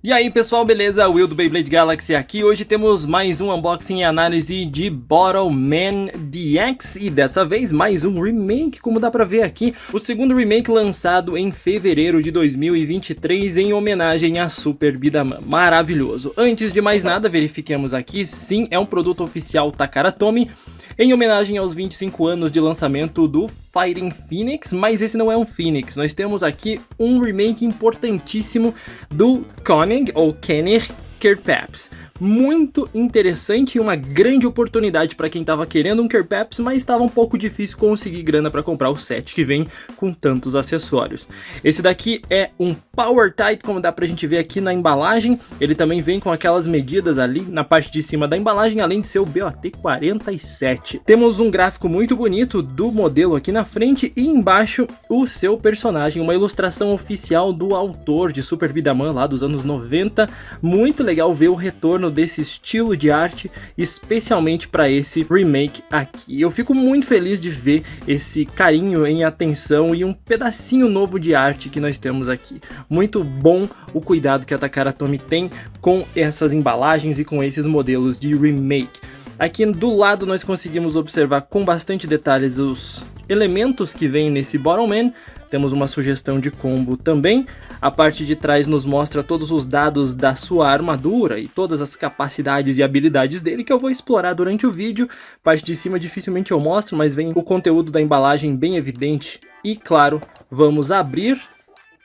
E aí pessoal, beleza? Will do Beyblade Galaxy aqui. Hoje temos mais um unboxing e análise de Bottleman DX e dessa vez mais um remake, como dá pra ver aqui. O segundo remake lançado em fevereiro de 2023 em homenagem a Super Bidaman. Maravilhoso! Antes de mais nada, verifiquemos aqui, sim, é um produto oficial Takara Tomy, em homenagem aos 25 anos de lançamento do Fighting Phoenix, mas esse não é um Phoenix. Nós temos aqui um remake importantíssimo do Konig, ou Kenner Kerpaps. Muito interessante e uma grande oportunidade para quem estava querendo um Kerpaps, mas estava um pouco difícil conseguir grana para comprar o set que vem com tantos acessórios. Esse daqui é um Power Type, como dá pra gente ver aqui na embalagem. Ele também vem com aquelas medidas ali na parte de cima da embalagem, além de ser o BOT 47. Temos um gráfico muito bonito do modelo aqui na frente e embaixo o seu personagem, uma ilustração oficial do autor de Super Bidaman lá dos anos 90. Muito legal ver o retorno desse estilo de arte, especialmente para esse remake aqui. Eu fico muito feliz de ver esse carinho em atenção e um pedacinho novo de arte que nós temos aqui. Muito bom o cuidado que a Takara Tomy tem com essas embalagens e com esses modelos de remake. Aqui do lado nós conseguimos observar com bastante detalhes os elementos que vêm nesse Bottleman. Temos uma sugestão de combo também. A parte de trás nos mostra todos os dados da sua armadura e todas as capacidades e habilidades dele que eu vou explorar durante o vídeo. Parte de cima dificilmente eu mostro, mas vem o conteúdo da embalagem bem evidente. E claro, vamos abrir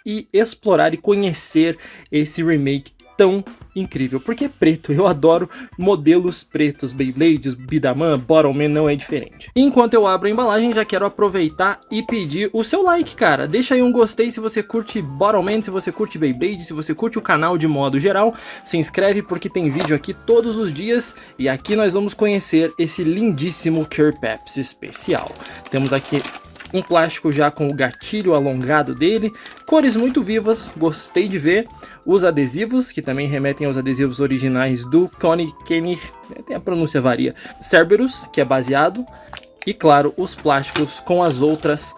e explorar e conhecer esse remake tão incrível, porque é preto, eu adoro modelos pretos, Beyblades, Bidaman, Bottleman não é diferente. Enquanto eu abro a embalagem, já quero aproveitar e pedir o seu like, cara. Deixa aí um gostei se você curte Bottleman, se você curte Beyblade, se você curte o canal de modo geral. Se inscreve porque tem vídeo aqui todos os dias e aqui nós vamos conhecer esse lindíssimo Kerpaps especial. Temos aqui um plástico já com o gatilho alongado dele, cores muito vivas, gostei de ver. Os adesivos, que também remetem aos adesivos originais do Konig Kenner, tem a pronúncia varia, Cerberus, que é baseado, e claro, os plásticos com as outras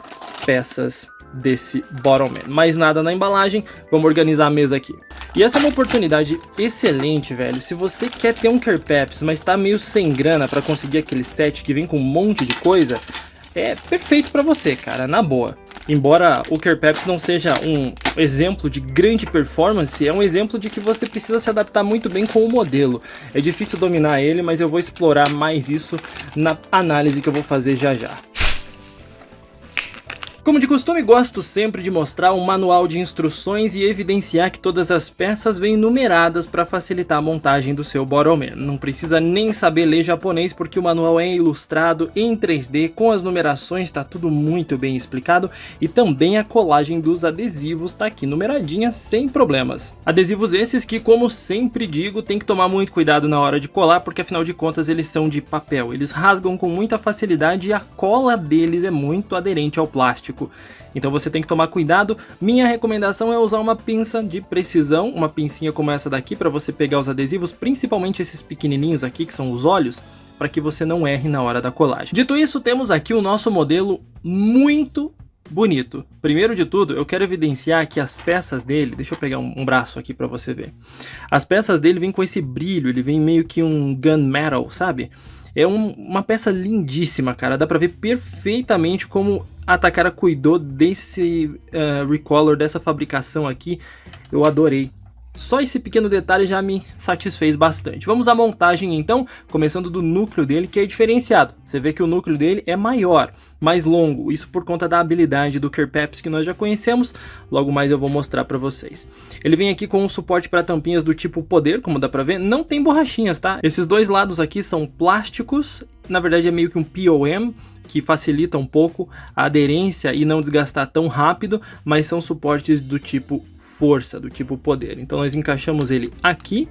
peças desse Bottleman. Mais nada na embalagem, vamos organizar a mesa aqui. E essa é uma oportunidade excelente, velho. Se você quer ter um Kerpaps, mas tá meio sem grana para conseguir aquele set que vem com um monte de coisa, é perfeito para você, cara, na boa. Embora o Kerpaps não seja um exemplo de grande performance, é um exemplo de que você precisa se adaptar muito bem com o modelo. É difícil dominar ele, mas eu vou explorar mais isso na análise que eu vou fazer já já. Como de costume, gosto sempre de mostrar um manual de instruções e evidenciar que todas as peças vêm numeradas para facilitar a montagem do seu Bottleman. Não precisa nem saber ler japonês porque o manual é ilustrado em 3D com as numerações, está tudo muito bem explicado, e também a colagem dos adesivos está aqui numeradinha sem problemas. Adesivos esses que, como sempre digo, tem que tomar muito cuidado na hora de colar porque afinal de contas eles são de papel, eles rasgam com muita facilidade e a cola deles é muito aderente ao plástico. Então você tem que tomar cuidado. Minha recomendação é usar uma pinça de precisão, uma pincinha como essa daqui para você pegar os adesivos, principalmente esses pequenininhos aqui que são os olhos, para que você não erre na hora da colagem. Dito isso, temos aqui o nosso modelo muito bonito. Primeiro de tudo, eu quero evidenciar que as peças dele, deixa eu pegar um braço aqui para você ver. As peças dele vêm com esse brilho, ele vem meio que um gunmetal, sabe? É uma peça lindíssima, cara. Dá pra ver perfeitamente como a Takara cuidou desse recolor, dessa fabricação aqui. Eu adorei. Só esse pequeno detalhe já me satisfez bastante. Vamos à montagem então, começando do núcleo dele, que é diferenciado. Você vê que o núcleo dele é maior, mais longo, isso por conta da habilidade do Kerpaps que nós já conhecemos, logo mais eu vou mostrar para vocês. Ele vem aqui com um suporte para tampinhas do tipo poder, como dá para ver, não tem borrachinhas, tá? Esses dois lados aqui são plásticos, na verdade é meio que um POM, que facilita um pouco a aderência e não desgastar tão rápido, mas são suportes do tipo força, do tipo poder. Então nós encaixamos ele aqui.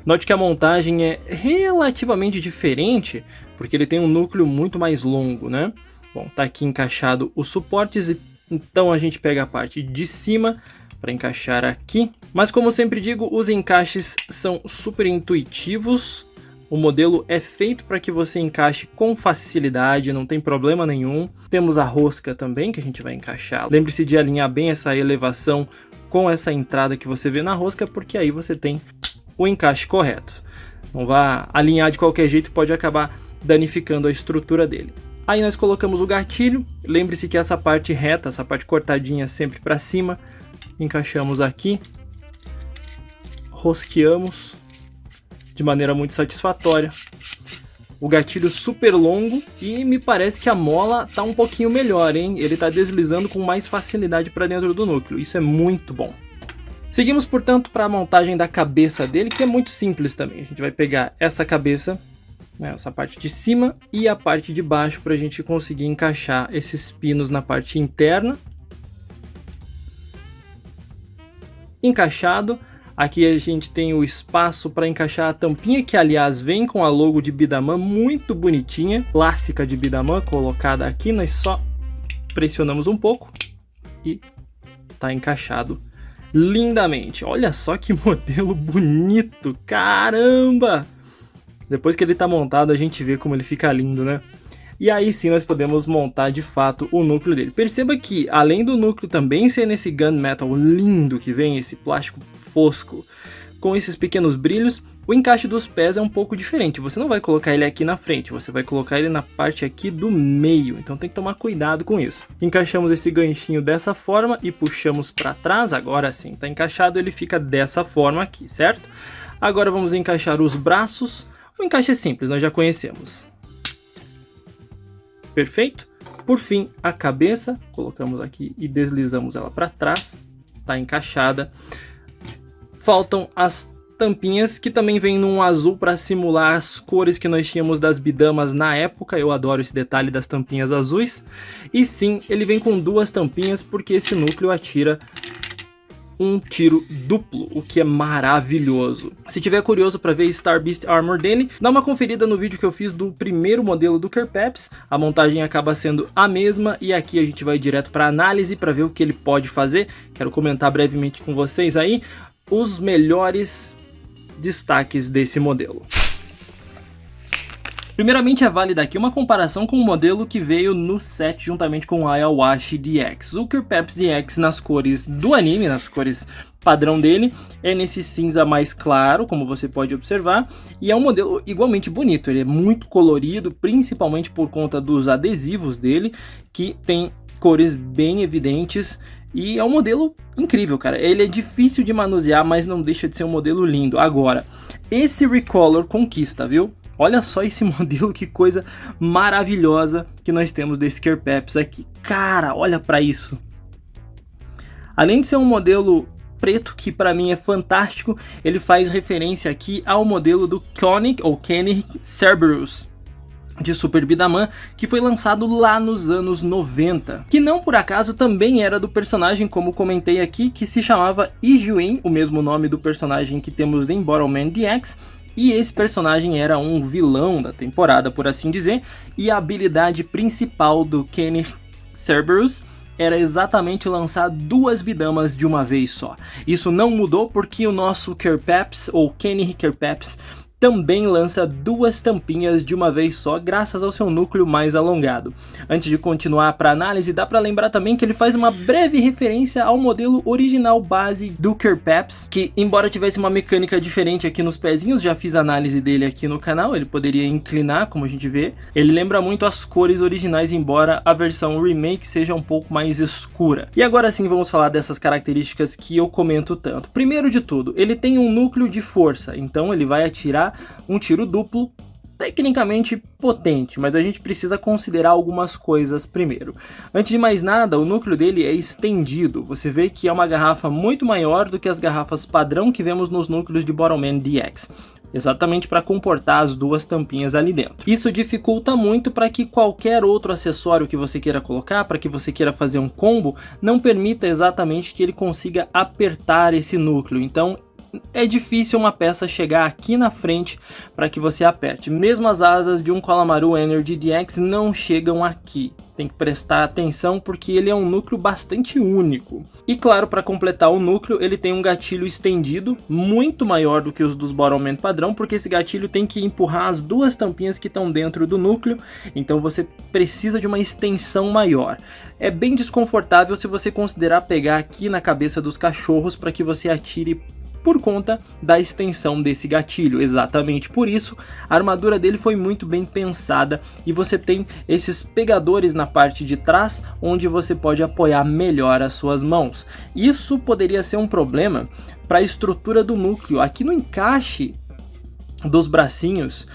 Note que a montagem é relativamente diferente, porque ele tem um núcleo muito mais longo, né? Bom, tá aqui encaixado os suportes, então a gente pega a parte de cima para encaixar aqui. Mas como sempre digo, os encaixes são super intuitivos. O modelo é feito para que você encaixe com facilidade, não tem problema nenhum. Temos a rosca também que a gente vai encaixar. Lembre-se de alinhar bem essa elevação com essa entrada que você vê na rosca, porque aí você tem o encaixe correto. Não vá alinhar de qualquer jeito, pode acabar danificando a estrutura dele. Aí nós colocamos o gatilho, lembre-se que essa parte reta, essa parte cortadinha sempre para cima, encaixamos aqui, rosqueamos de maneira muito satisfatória. O gatilho super longo e me parece que a mola tá um pouquinho melhor, hein? Ele tá deslizando com mais facilidade para dentro do núcleo, isso é muito bom. Seguimos, portanto, para a montagem da cabeça dele, que é muito simples também. A gente vai pegar essa cabeça, né, essa parte de cima e a parte de baixo para a gente conseguir encaixar esses pinos na parte interna. Encaixado. Aqui a gente tem o espaço para encaixar a tampinha, que aliás vem com a logo de Bidaman muito bonitinha, clássica de Bidaman, colocada aqui. Nós só pressionamos um pouco e tá encaixado lindamente. Olha só que modelo bonito, caramba! Depois que ele tá montado a gente vê como ele fica lindo, né? E aí sim nós podemos montar de fato o núcleo dele. Perceba que além do núcleo também ser nesse gunmetal lindo que vem, esse plástico fosco com esses pequenos brilhos, o encaixe dos pés é um pouco diferente. Você não vai colocar ele aqui na frente, você vai colocar ele na parte aqui do meio, então tem que tomar cuidado com isso. Encaixamos esse ganchinho dessa forma e puxamos para trás. Agora sim, tá encaixado, ele fica dessa forma aqui, certo? Agora vamos encaixar os braços. O encaixe é simples, nós já conhecemos. Perfeito? Por fim, a cabeça, colocamos aqui e deslizamos ela para trás, tá encaixada. Faltam as tampinhas, que também vem num azul para simular as cores que nós tínhamos das bidamas na época. Eu adoro esse detalhe das tampinhas azuis. E sim, ele vem com duas tampinhas porque esse núcleo atira um tiro duplo, o que é maravilhoso. Se tiver curioso para ver Star Beast Armor dele, dá uma conferida no vídeo que eu fiz do primeiro modelo do Kerpeps. A montagem acaba sendo a mesma e aqui a gente vai direto para análise para ver o que ele pode fazer. Quero comentar brevemente com vocês aí os melhores destaques desse modelo. Primeiramente é válida aqui uma comparação com o modelo que veio no set juntamente com o Ayawashi DX. O Kerpeps DX nas cores do anime, nas cores padrão dele, é nesse cinza mais claro, como você pode observar, e é um modelo igualmente bonito. Ele é muito colorido, principalmente por conta dos adesivos dele, que tem cores bem evidentes. E é um modelo incrível, cara. Ele é difícil de manusear, mas não deixa de ser um modelo lindo. Agora, esse Recolor conquista, viu? Olha só esse modelo, que coisa maravilhosa que nós temos desse Kerpeps aqui. Cara, olha pra isso. Além de ser um modelo preto, que pra mim é fantástico, ele faz referência aqui ao modelo do Koenig, ou Koenig Cerberus, de Super Bidaman, que foi lançado lá nos anos 90. Que não por acaso também era do personagem, como comentei aqui, que se chamava Ijuin, o mesmo nome do personagem que temos em Bottleman DX. E esse personagem era um vilão da temporada, por assim dizer, e a habilidade principal do Koenig Cerberus era exatamente lançar duas bidamas de uma vez só. Isso não mudou porque o nosso Kerpeps, ou Koenig Kerpeps, também lança duas tampinhas de uma vez só, graças ao seu núcleo mais alongado. Antes de continuar para análise, dá para lembrar também que ele faz uma breve referência ao modelo original base do Kerpeps, que embora tivesse uma mecânica diferente aqui nos pezinhos, já fiz análise dele aqui no canal, ele poderia inclinar, como a gente vê. Ele lembra muito as cores originais, embora a versão remake seja um pouco mais escura. E agora sim vamos falar dessas características que eu comento tanto. Primeiro de tudo, ele tem um núcleo de força, então ele vai atirar um tiro duplo tecnicamente potente, mas a gente precisa considerar algumas coisas primeiro. Antes de mais nada, o núcleo dele é estendido. Você vê que é uma garrafa muito maior do que as garrafas padrão que vemos nos núcleos de Bottleman DX, exatamente para comportar as duas tampinhas ali dentro. Isso dificulta muito para que qualquer outro acessório que você queira colocar, para que você queira fazer um combo, não permita exatamente que ele consiga apertar esse núcleo. Então é difícil uma peça chegar aqui na frente para que você aperte. Mesmo as asas de um Kalamaru Energy DX não chegam aqui. tem que prestar atenção porque ele é um núcleo bastante único. E claro, para completar o núcleo, ele tem um gatilho estendido, muito maior do que os dos Bottleman padrão, porque esse gatilho tem que empurrar as duas tampinhas que estão dentro do núcleo, então você precisa de uma extensão maior. É bem desconfortável se você considerar pegar aqui na cabeça dos cachorros para que você atire por conta da extensão desse gatilho. Exatamente por isso, a armadura dele foi muito bem pensada e você tem esses pegadores na parte de trás, onde você pode apoiar melhor as suas mãos. Isso poderia ser um problema para a estrutura do núcleo. Aqui no encaixe dos bracinhos,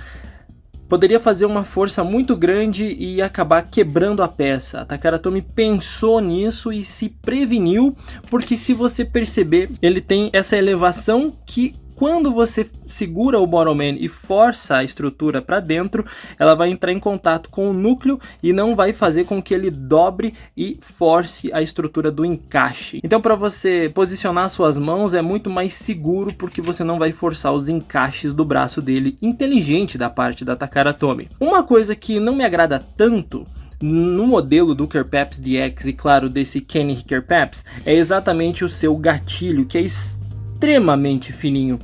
poderia fazer uma força muito grande e acabar quebrando a peça. A Takara Tomy pensou nisso e se preveniu, porque se você perceber, ele tem essa elevação que quando você segura o Bottleman e força a estrutura para dentro, ela vai entrar em contato com o núcleo e não vai fazer com que ele dobre e force a estrutura do encaixe. Então, para você posicionar suas mãos é muito mais seguro, porque você não vai forçar os encaixes do braço dele. Inteligente da parte da Takara Tomy. Uma coisa que não me agrada tanto no modelo do Kerpeps DX e claro desse Kenny Kerpeps é exatamente o seu gatilho, que é extremamente fininho.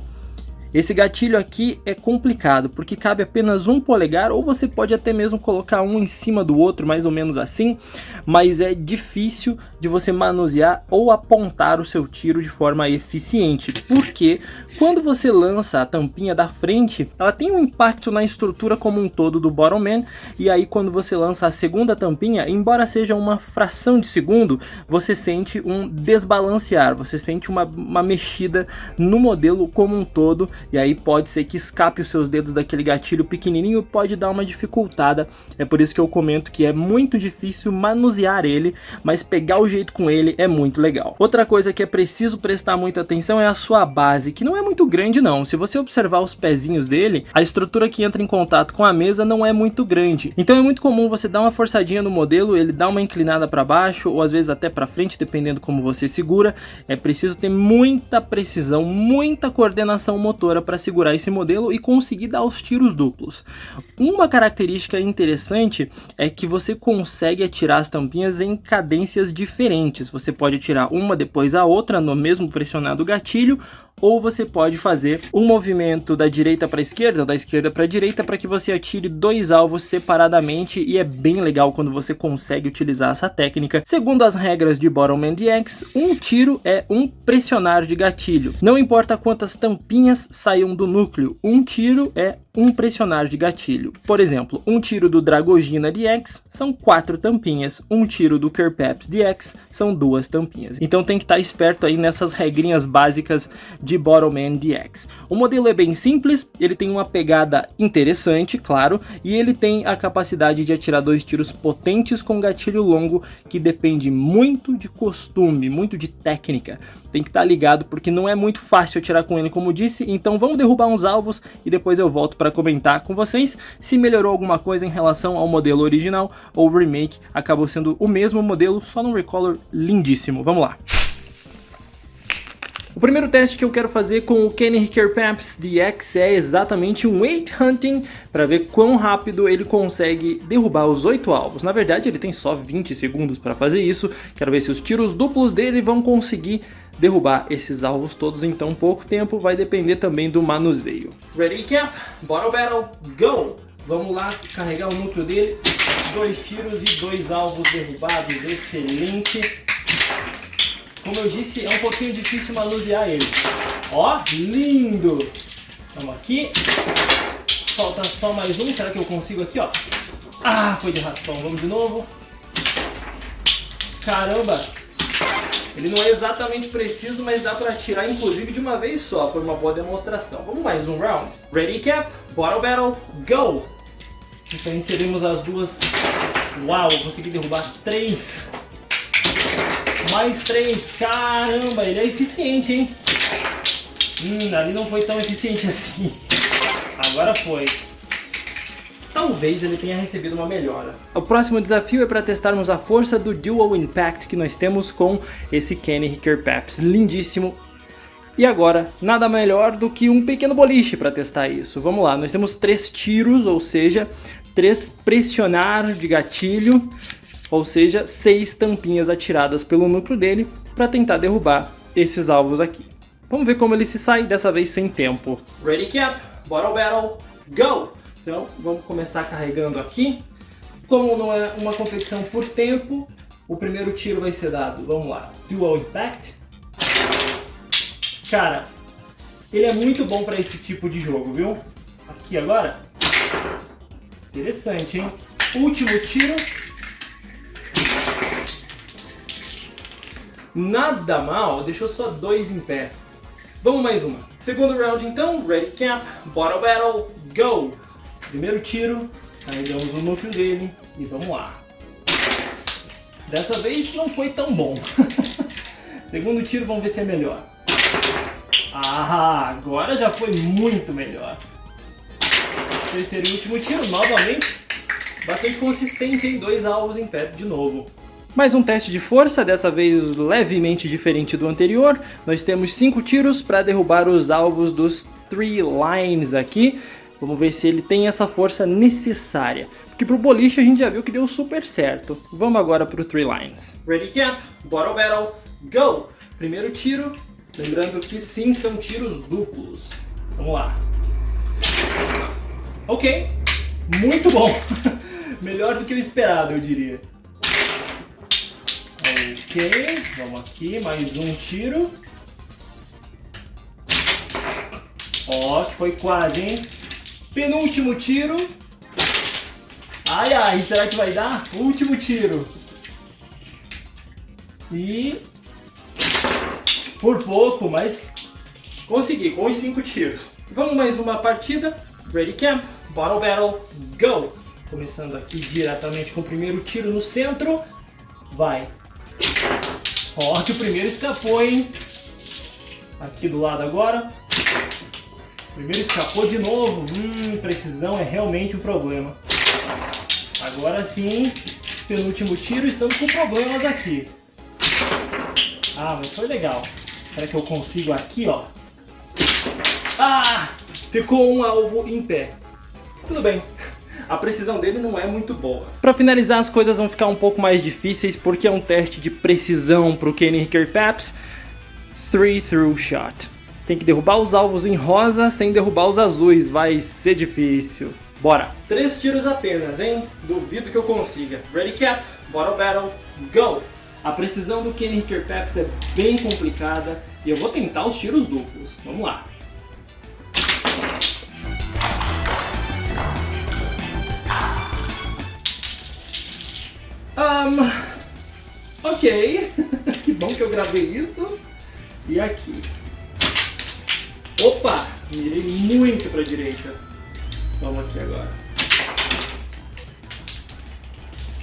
Esse gatilho aqui é complicado, porque cabe apenas um polegar, ou você pode até mesmo colocar um em cima do outro, mais ou menos assim, mas é difícil de você manusear ou apontar o seu tiro de forma eficiente, porque quando você lança a tampinha da frente, ela tem um impacto na estrutura como um todo do Bottleman, e aí quando você lança a segunda tampinha, embora seja uma fração de segundo, você sente um desbalancear, você sente uma mexida no modelo como um todo, e aí pode ser que escape os seus dedos daquele gatilho pequenininho, pode dar uma dificultada. É por isso que eu comento que é muito difícil manusear ele, mas pegar o jeito com ele é muito legal. Outra coisa que é preciso prestar muita atenção é a sua base, que não é muito grande não. Se você observar os pezinhos dele, a estrutura que entra em contato com a mesa não é muito grande. Então é muito comum você dar uma forçadinha no modelo, ele dá uma inclinada para baixo, ou às vezes até para frente, dependendo como você segura. É preciso ter muita precisão, muita coordenação motora para segurar esse modelo e conseguir dar os tiros duplos. Uma característica interessante é que você consegue atirar as tampinhas em cadências diferentes. Você pode atirar uma depois a outra no mesmo pressionado gatilho, ou você pode fazer um movimento da direita para a esquerda, ou da esquerda para a direita, para que você atire dois alvos separadamente, e é bem legal quando você consegue utilizar essa técnica. Segundo as regras de Bottleman DX, um tiro é um pressionar de gatilho. Não importa quantas tampinhas saiam do núcleo, um tiro é um pressionar de gatilho. Por exemplo, um tiro do Dragogina DX são 4 tampinhas, um tiro do Kerpeps DX são 2 tampinhas. Então tem que estar esperto aí nessas regrinhas básicas de Bottleman DX. O modelo é bem simples, ele tem uma pegada interessante, claro, e ele tem a capacidade de atirar 2 tiros potentes com gatilho longo, que depende muito de costume, muito de técnica. Tem que estar ligado porque não é muito fácil atirar com ele, como disse. Então vamos derrubar uns alvos e depois eu volto para comentar com vocês se melhorou alguma coisa em relação ao modelo original ou o remake. Acabou sendo o mesmo modelo, só num recolor lindíssimo. Vamos lá. O primeiro teste que eu quero fazer com o Kenny Kerpeps DX é exatamente um weight hunting, para ver quão rápido ele consegue derrubar os 8 alvos. Na verdade ele tem só 20 segundos para fazer isso. Quero ver se os tiros duplos dele vão conseguir derrubar esses alvos todos em tão pouco tempo. Vai depender também do manuseio. Ready, Cap? Bottle Battle, go! Vamos lá, carregar o núcleo dele. 2 tiros e 2 alvos derrubados, excelente. Como eu disse, é um pouquinho difícil manusear ele. Ó, lindo! Vamos aqui. Falta só mais um. Será que eu consigo aqui, ó? Ah, foi de raspão. Vamos de novo. Caramba! Ele não é exatamente preciso, mas dá pra atirar inclusive de uma vez só. Foi uma boa demonstração. Vamos mais um round. Ready, Cap? Bottle Battle, go! Então inserimos as duas. Uau, consegui derrubar 3. Mais 3, caramba, ele é eficiente, hein? Ali não foi tão eficiente assim. Agora foi. Talvez ele tenha recebido uma melhora. O próximo desafio é para testarmos a força do Dual Impact que nós temos com esse Kenny Kerpeps. Lindíssimo. E agora, nada melhor do que um pequeno boliche para testar isso. Vamos lá, nós temos 3 tiros, ou seja, 3 pressionar de gatilho. ou seja, 6 tampinhas atiradas pelo núcleo dele para tentar derrubar esses alvos aqui. Vamos ver como ele se sai, dessa vez sem tempo. Ready Cap, Bottle Battle, Go! Então vamos começar carregando aqui. Como não é uma competição por tempo, o primeiro tiro vai ser dado, vamos lá, Dual Impact. Cara, ele é muito bom para esse tipo de jogo, viu? Aqui agora, interessante, hein? Último tiro. Nada mal, deixou só 2 em pé. Vamos mais uma. Segundo round então, Ready Cap, Bottle Battle, Go! Primeiro tiro, carregamos o núcleo dele e vamos lá. Dessa vez não foi tão bom. Segundo tiro, vamos ver se é melhor. Ah, agora já foi muito melhor. Terceiro e último tiro, novamente. Bastante consistente, hein? 2 alvos em pé de novo. Mais um teste de força, dessa vez levemente diferente do anterior. Nós temos 5 tiros para derrubar os alvos dos 3 lines aqui. Vamos ver se ele tem essa força necessária. Porque pro boliche a gente já viu que deu super certo. Vamos agora pro 3 lines. Ready Cap, Bottle Battle, Go! Primeiro tiro. Lembrando que sim, são tiros duplos. Vamos lá. Ok, muito bom. Melhor do que o esperado, eu diria. Ok, vamos aqui, mais um tiro. Ó, que foi quase, hein? Penúltimo tiro. Ai, ai, será que vai dar? Último tiro. E... por pouco, mas consegui, com os 5 tiros. Vamos mais uma partida. Ready Camp, Bottle Battle, Go! Começando aqui diretamente com o primeiro tiro no centro. Vai. Ó, que o primeiro escapou, hein? Aqui do lado agora. O primeiro escapou de novo. Precisão é realmente um problema. Agora sim, penúltimo tiro, estamos com problemas aqui. Ah, mas foi legal. Será que eu consigo aqui, ó? Ah! Ficou um alvo em pé. Tudo bem. A precisão dele não é muito boa. Para finalizar, as coisas vão ficar um pouco mais difíceis, porque é um teste de precisão para o Kenny Hickerpaps 3-through shot. Tem que derrubar os alvos em rosa sem derrubar os azuis. Vai ser difícil. Bora! 3 tiros apenas, hein? Duvido que eu consiga. Ready Cap, Bottle Battle, Go! A precisão do Kenny Hickerpaps é bem complicada e eu vou tentar os tiros duplos. Vamos lá. Ok. Que bom que eu gravei isso. E aqui. Opa! Mirei muito pra direita. Vamos aqui agora.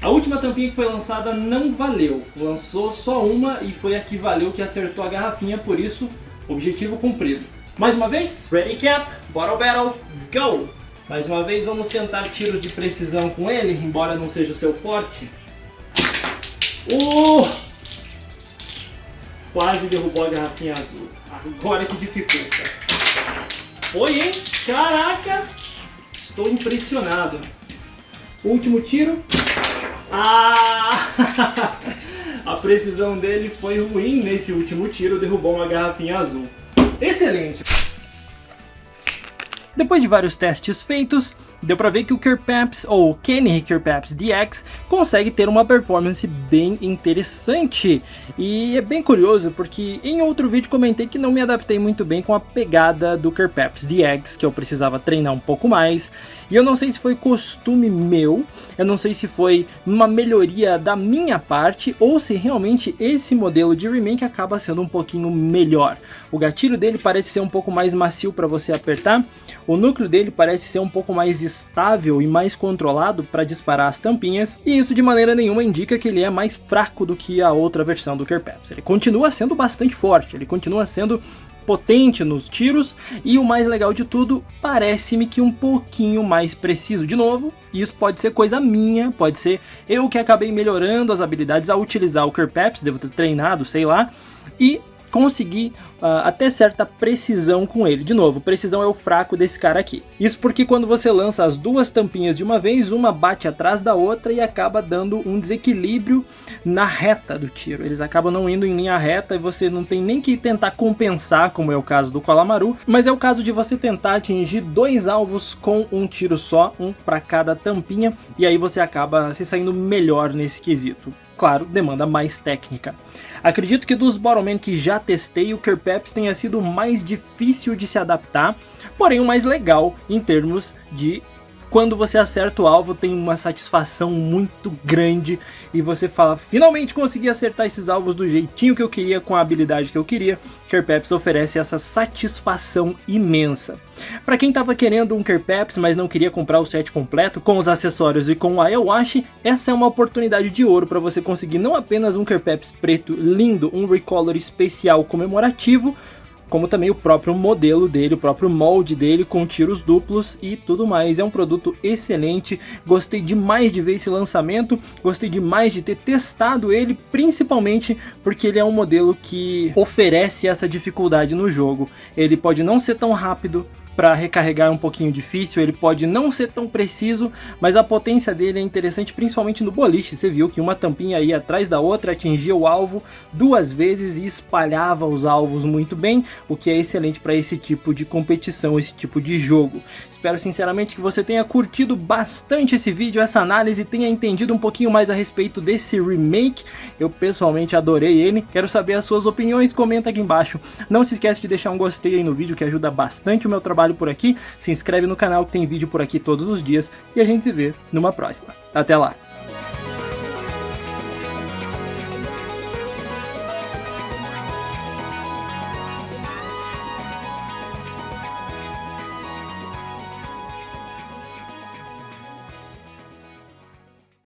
A última tampinha que foi lançada não valeu. Lançou só uma e foi a que valeu, que acertou a garrafinha, por isso, objetivo cumprido. Mais uma vez, Ready Cap, Bottle Battle, Go! Mais uma vez vamos tentar tiros de precisão com ele, embora não seja o seu forte. Quase derrubou a garrafinha azul. Agora que dificulta. Foi, hein? Caraca! Estou impressionado. Último tiro. A precisão dele foi ruim nesse último tiro, derrubou uma garrafinha azul. Excelente! Depois de vários testes feitos, deu pra ver que o Hickerpaps, ou Kenny Hickerpaps DX, consegue ter uma performance bem interessante. E é bem curioso porque em outro vídeo comentei que não me adaptei muito bem com a pegada do Hickerpaps DX, que eu precisava treinar um pouco mais. E eu não sei se foi costume meu, eu não sei se foi uma melhoria da minha parte, ou se realmente esse modelo de remake acaba sendo um pouquinho melhor. O gatilho dele parece ser um pouco mais macio para você apertar, o núcleo dele parece ser um pouco mais estável e mais controlado para disparar as tampinhas, e isso de maneira nenhuma indica que ele é mais fraco do que a outra versão do Hickerpaps. Ele continua sendo bastante forte, ele continua sendo potente nos tiros, e o mais legal de tudo, parece-me que um pouquinho mais preciso de novo. Isso pode ser coisa minha, pode ser eu que acabei melhorando as habilidades ao utilizar o Hickerpaps, devo ter treinado, sei lá, e conseguir até certa precisão com ele. De novo, precisão é o fraco desse cara aqui. Isso porque quando você lança as duas tampinhas de uma vez, uma bate atrás da outra e acaba dando um desequilíbrio na reta do tiro. Eles acabam não indo em linha reta e você não tem nem que tentar compensar, como é o caso do Kolamaru, mas é o caso de você tentar atingir 2 alvos com um tiro só, um para cada tampinha, e aí você acaba se saindo melhor nesse quesito. Claro, demanda mais técnica. Acredito que dos Bottlemen que já testei, o Kerpeps tenha sido o mais difícil de se adaptar, porém o mais legal em termos de quando você acerta o alvo, tem uma satisfação muito grande e você fala, finalmente consegui acertar esses alvos do jeitinho que eu queria, com a habilidade que eu queria. Kerpeps oferece essa satisfação imensa. Para quem estava querendo um Kerpeps, mas não queria comprar o set completo, com os acessórios e com o Ayawashi, essa é uma oportunidade de ouro para você conseguir não apenas um Kerpeps preto lindo, um recolor especial comemorativo, como também o próprio modelo dele, o próprio molde dele com tiros duplos e tudo mais. É um produto excelente, gostei demais de ver esse lançamento, gostei demais de ter testado ele, principalmente porque ele é um modelo que oferece essa dificuldade no jogo. Ele pode não ser tão rápido, para recarregar é um pouquinho difícil, ele pode não ser tão preciso, mas a potência dele é interessante, principalmente no boliche. Você viu que uma tampinha aí atrás da outra atingia o alvo 2 vezes e espalhava os alvos muito bem, o que é excelente para esse tipo de competição, esse tipo de jogo. Espero sinceramente que você tenha curtido bastante esse vídeo, essa análise, tenha entendido um pouquinho mais a respeito desse remake. Eu pessoalmente adorei ele, quero saber as suas opiniões, comenta aqui embaixo. Não se esquece de deixar um gostei aí no vídeo, que ajuda bastante o meu trabalho por aqui. Se inscreve no canal que tem vídeo por aqui todos os dias e a gente se vê numa próxima. Até lá!